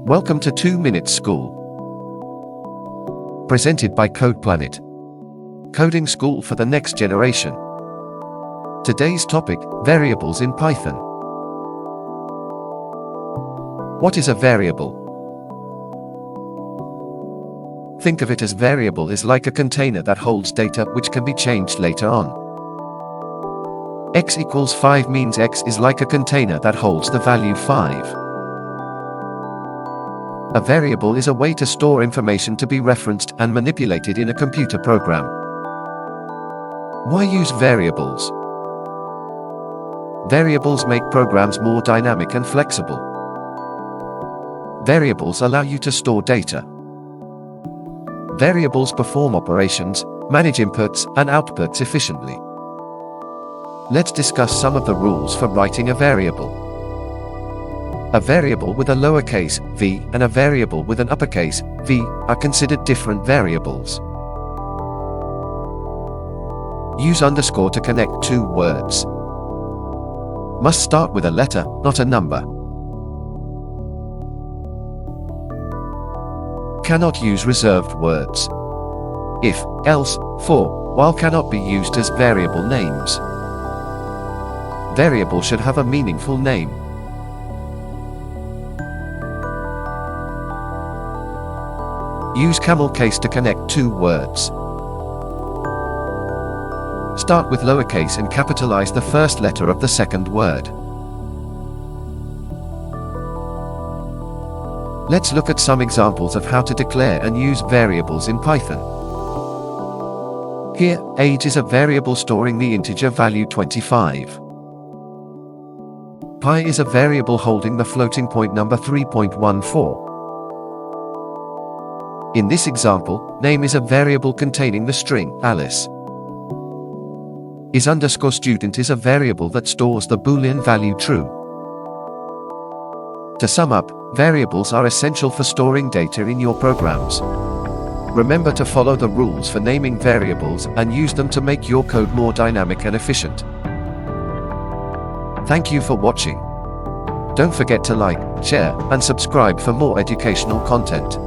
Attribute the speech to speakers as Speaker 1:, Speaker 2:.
Speaker 1: Welcome to 2-Minute School. Presented by codePlanet. Coding school for the next generation. Today's topic, variables in Python. What is a variable? Think of it as variable is like a container that holds data which can be changed later on. X equals 5 means X is like a container that holds the value 5. A variable is a way to store information to be referenced and manipulated in a computer program. Why use variables? Variables make programs more dynamic and flexible. Variables allow you to store data. Variables perform operations, manage inputs and outputs efficiently. Let's discuss some of the rules for writing a variable. A variable with a lowercase v and a variable with an uppercase v are considered different variables. Use underscore to connect two words. Must start with a letter, not a number. Cannot use reserved words. If, else, for, while cannot be used as variable names. Variable should have a meaningful name. Use camel case to connect two words. Start with lowercase and capitalize the first letter of the second word. Let's look at some examples of how to declare and use variables in Python. Here, age is a variable storing the integer value 25. Pi is a variable holding the floating point number 3.14. In this example, name is a variable containing the string Alice. Is underscore student is a variable that stores the Boolean value true. To sum up, variables are essential for storing data in your programs. Remember to follow the rules for naming variables and use them to make your code more dynamic and efficient. Thank you for watching. Don't forget to like, share, and subscribe for more educational content.